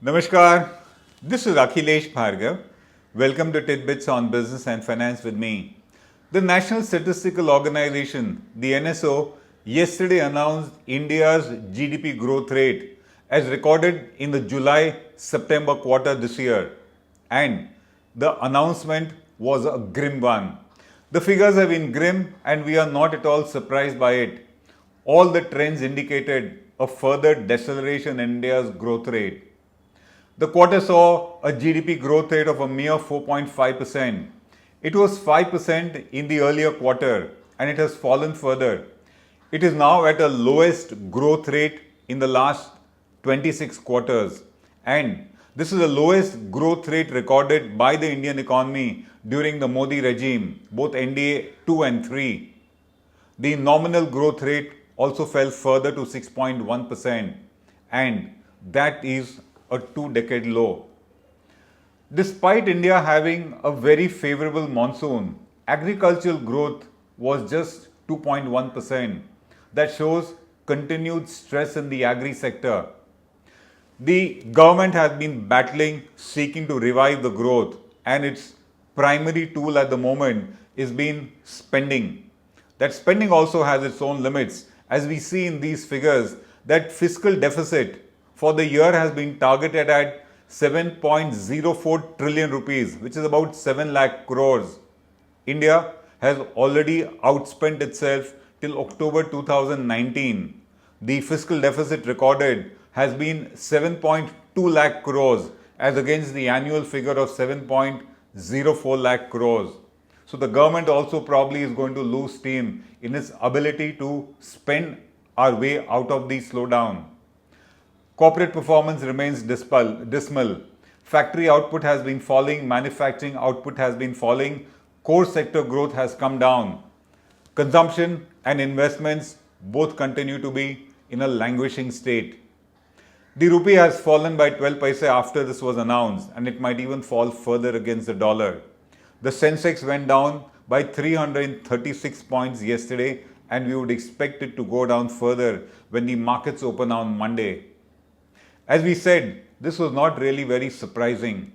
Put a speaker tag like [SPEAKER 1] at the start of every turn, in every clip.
[SPEAKER 1] Namaskar, this is Akhilesh Bhargav. Welcome to Tit-Bits on Business and Finance with me. The National Statistical Organization, the NSO, yesterday announced India's GDP growth rate as recorded in the July-September quarter this year. And the announcement was a grim one. The figures have been grim and we are not at all surprised by it. All the trends indicated a further deceleration in India's growth rate. The quarter saw a GDP growth rate of a mere 4.5%. It was 5% in the earlier quarter and it has fallen further. It is now at a lowest growth rate in the last 26 quarters. And this is the lowest growth rate recorded by the Indian economy during the Modi regime, both NDA 2 and 3. The nominal growth rate also fell further to 6.1%, and that is a two-decade low. Despite India having a very favorable monsoon, agricultural growth was just 2.1%. That shows continued stress in the agri sector. The government has been battling, seeking to revive the growth, and its primary tool at the moment is been spending. That spending also has its own limits, as we see in these figures that fiscal deficit for the year has been targeted at 7.04 trillion rupees, which is about 7 lakh crores. India has already outspent itself till October 2019. The fiscal deficit recorded has been 7.2 lakh crores as against the annual figure of 7.04 lakh crores. So the government also probably is going to lose steam in its ability to spend our way out of the slowdown. Corporate performance remains dismal. Factory output has been falling, manufacturing output has been falling, core sector growth has come down. Consumption and investments both continue to be in a languishing state. The rupee has fallen by 12 paise after this was announced, and it might even fall further against the dollar. The Sensex went down by 336 points yesterday, and we would expect it to go down further when the markets open on Monday. As we said, this was not really very surprising.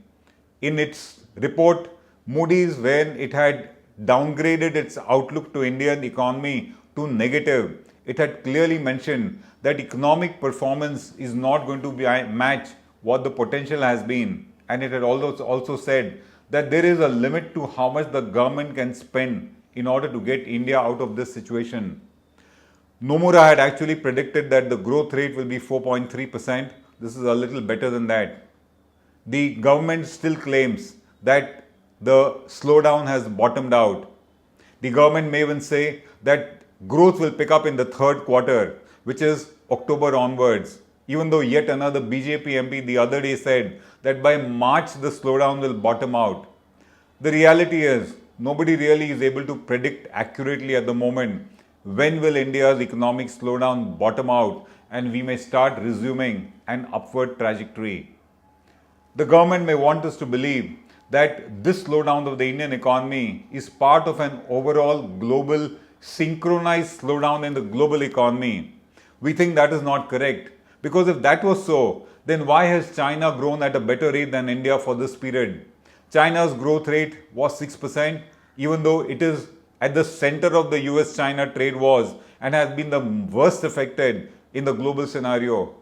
[SPEAKER 1] In its report, Moody's, when it had downgraded its outlook to Indian economy to negative, it had clearly mentioned that economic performance is not going to match what the potential has been. And it had also said that there is a limit to how much the government can spend in order to get India out of this situation. Nomura had actually predicted that the growth rate will be 4.3%. This is a little better than that. The government still claims that the slowdown has bottomed out. The government may even say that growth will pick up in the third quarter, which is October onwards, even though yet another BJP MP the other day said that by March the slowdown will bottom out. The reality is, nobody really is able to predict accurately at the moment when will India's economic slowdown bottom out and we may start resuming an upward trajectory. The government may want us to believe that this slowdown of the Indian economy is part of an overall global synchronized slowdown in the global economy. We think that is not correct, because if that was so, then why has China grown at a better rate than India for this period? China's growth rate was 6%, even though it is at the center of the US-China trade wars and has been the worst affected in the global scenario.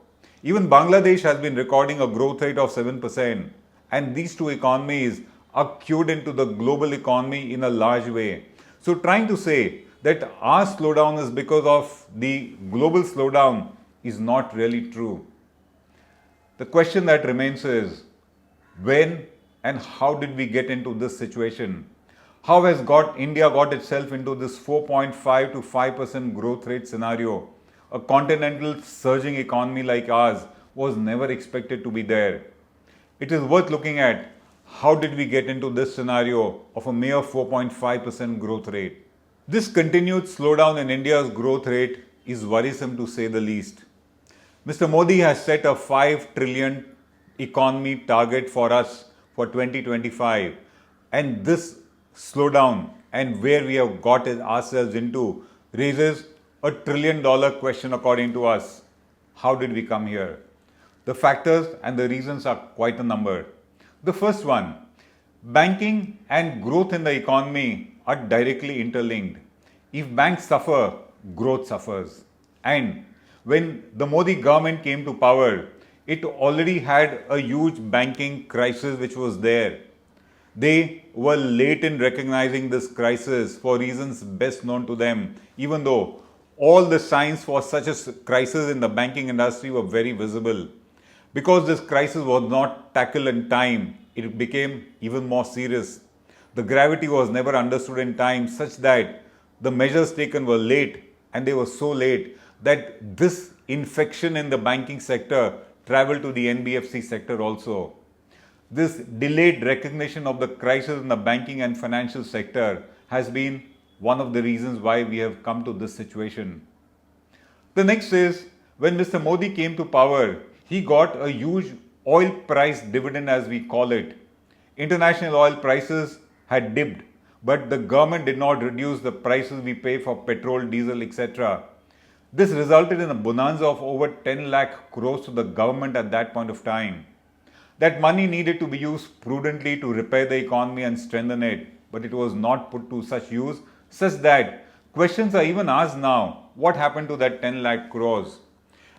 [SPEAKER 1] Even Bangladesh has been recording a growth rate of 7%, and these two economies are cued into the global economy in a large way. So trying to say that our slowdown is because of the global slowdown is not really true. The question that remains is, when and how did we get into this situation? How has India got itself into this 4.5 to 5% growth rate scenario? A continental surging economy like ours was never expected to be there. It is worth looking at how did we get into this scenario of a mere 4.5% growth rate. This continued slowdown in India's growth rate is worrisome to say the least. Mr. Modi has set a 5 trillion economy target for us for 2025, and this slowdown and where we have got ourselves into raises $1 trillion question according to us. How did we come here? The factors and the reasons are quite a number. The first one, banking and growth in the economy are directly interlinked. If banks suffer, growth suffers. And when the Modi government came to power, it already had a huge banking crisis which was there. They were late in recognizing this crisis for reasons best known to them, even though all the signs for such a crisis in the banking industry were very visible. Because this crisis was not tackled in time, it became even more serious. The gravity was never understood in time, such that the measures taken were late, and they were so late that this infection in the banking sector traveled to the NBFC sector also. This delayed recognition of the crisis in the banking and financial sector has been one of the reasons why we have come to this situation. The next is, when Mr. Modi came to power, he got a huge oil price dividend, as we call it. International oil prices had dipped, but the government did not reduce the prices we pay for petrol, diesel, etc. This resulted in a bonanza of over 10 lakh crores to the government at that point of time. That money needed to be used prudently to repair the economy and strengthen it, but it was not put to such use, such that questions are even asked now, what happened to that 10 lakh crores?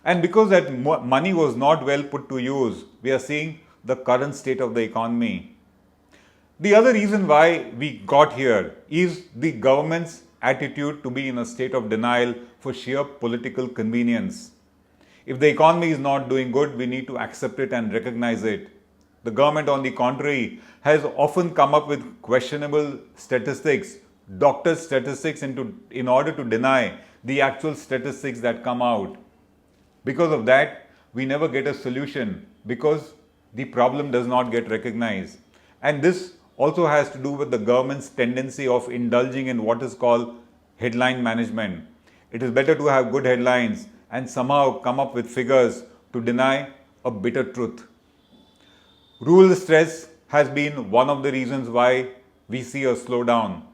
[SPEAKER 1] And because that money was not well put to use, we are seeing the current state of the economy. The other reason why we got here is the government's attitude to be in a state of denial for sheer political convenience. If the economy is not doing good, we need to accept it and recognize it. The government, on the contrary, has often come up with questionable statistics, doctored statistics, in order to deny the actual statistics that come out. Because of that, we never get a solution, because the problem does not get recognized. And this also has to do with the government's tendency of indulging in what is called headline management. It is better to have good headlines and somehow come up with figures to deny a bitter truth. Rural stress has been one of the reasons why we see a slowdown.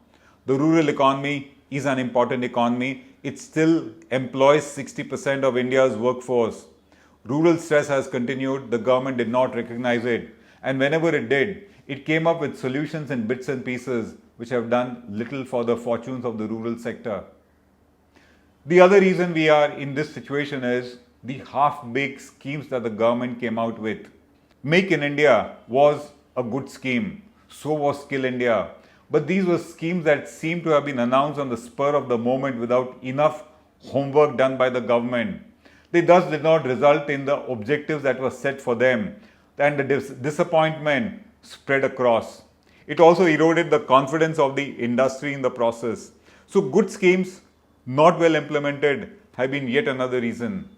[SPEAKER 1] The rural economy is an important economy. It still employs 60% of India's workforce. Rural stress has continued. The government did not recognize it. And whenever it did, it came up with solutions in bits and pieces which have done little for the fortunes of the rural sector. The other reason we are in this situation is the half-baked schemes that the government came out with. Make in India was a good scheme. So was Skill India. But these were schemes that seem to have been announced on the spur of the moment without enough homework done by the government. They thus did not result in the objectives that were set for them, and the disappointment spread across. It also eroded the confidence of the industry in the process. So good schemes not well implemented have been yet another reason.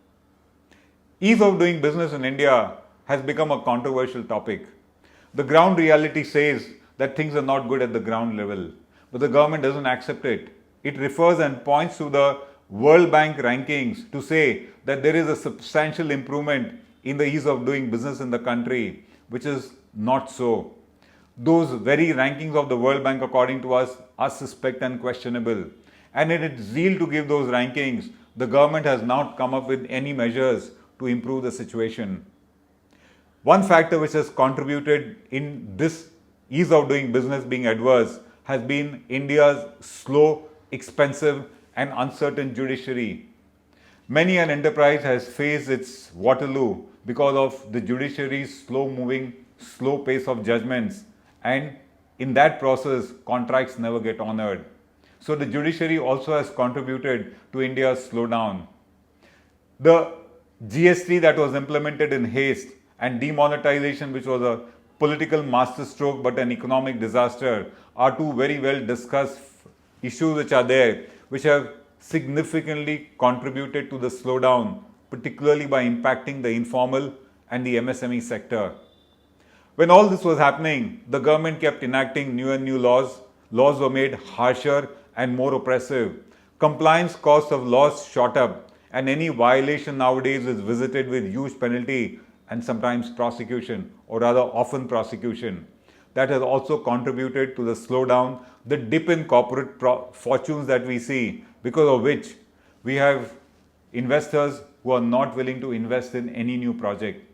[SPEAKER 1] Ease of doing business in India has become a controversial topic. The ground reality says that things are not good at the ground level, but the government doesn't accept it. It refers and points to the World Bank rankings to say that there is a substantial improvement in the ease of doing business in the country, which is not so. Those very rankings of the World Bank, according to us, are suspect and questionable. And in its zeal to give those rankings, the government has not come up with any measures to improve the situation. One factor which has contributed in this ease of doing business being adverse has been India's slow, expensive and uncertain judiciary. Many an enterprise has faced its Waterloo because of the judiciary's slow-moving, slow pace of judgments, and in that process, contracts never get honored. So the judiciary also has contributed to India's slowdown. The GST that was implemented in haste and demonetization, which was a political masterstroke but an economic disaster, are two very well discussed issues which are there, which have significantly contributed to the slowdown, particularly by impacting the informal and the MSME sector. When all this was happening, the government kept enacting new and new laws. Laws were made harsher and more oppressive. Compliance costs of laws shot up, and any violation nowadays is visited with huge penalty and sometimes prosecution, or rather often prosecution. That has also contributed to the slowdown, the dip in corporate fortunes that we see, because of which we have investors who are not willing to invest in any new project.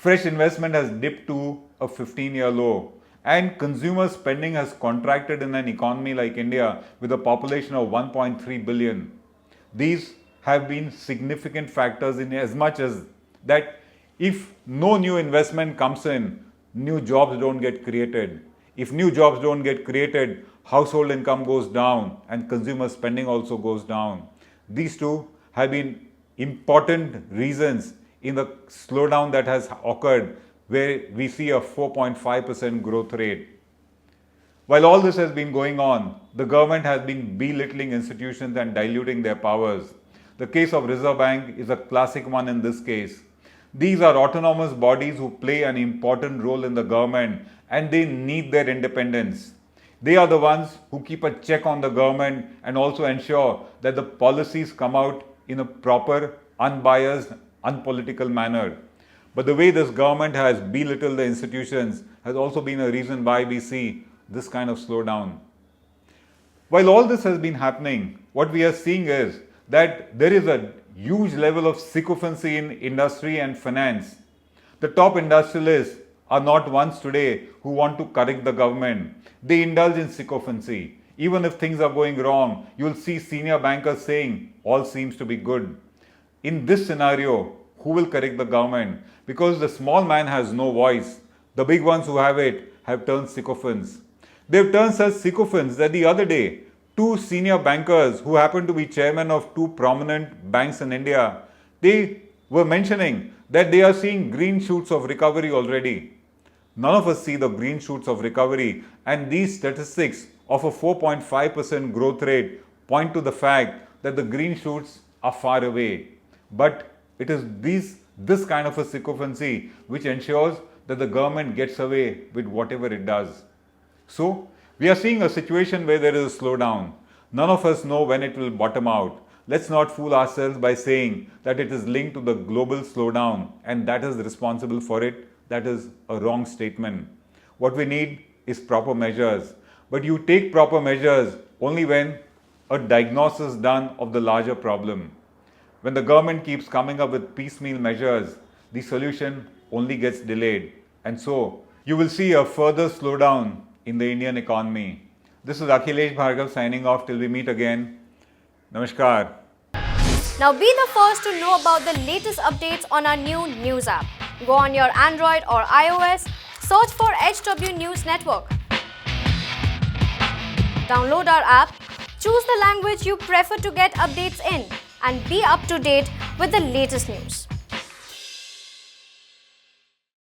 [SPEAKER 1] Fresh investment has dipped to a 15-year low, and consumer spending has contracted in an economy like India with a population of 1.3 billion. These have been significant factors in as much as that if no new investment comes in, new jobs don't get created. If new jobs don't get created, household income goes down and consumer spending also goes down. These two have been important reasons in the slowdown that has occurred, where we see a 4.5% growth rate. While all this has been going on, the government has been belittling institutions and diluting their powers. The case of Reserve Bank is a classic one in this case. These are autonomous bodies who play an important role in the government and they need their independence. They are the ones who keep a check on the government and also ensure that the policies come out in a proper, unbiased, unpolitical manner. But the way this government has belittled the institutions has also been a reason why we see this kind of slowdown. While all this has been happening, what we are seeing is that there is a huge level of sycophancy in industry and finance. The top industrialists are not ones today who want to correct the government. They indulge in sycophancy. Even if things are going wrong, you will see senior bankers saying all seems to be good. In this scenario, who will correct the government? Because the small man has no voice. The big ones who have it have turned sycophants. They've turned such sycophants that the other day, two senior bankers who happen to be chairmen of two prominent banks in India, they were mentioning that they are seeing green shoots of recovery already. None of us see the green shoots of recovery, and these statistics of a 4.5% growth rate point to the fact that the green shoots are far away. But it is this kind of a sycophancy which ensures that the government gets away with whatever it does. So, we are seeing a situation where there is a slowdown. None of us know when it will bottom out. Let's not fool ourselves by saying that it is linked to the global slowdown and that is responsible for it. That is a wrong statement. What we need is proper measures. But you take proper measures only when a diagnosis is done of the larger problem. When the government keeps coming up with piecemeal measures, the solution only gets delayed. And so, you will see a further slowdown in the Indian economy. This is Akhilesh Bhargav signing off till we meet again. Namaskar.
[SPEAKER 2] Now be the first to know about the latest updates on our new news app. Go on your Android or iOS, search for HW News Network. Download our app, choose the language you prefer to get updates in, and be up to date with the latest news.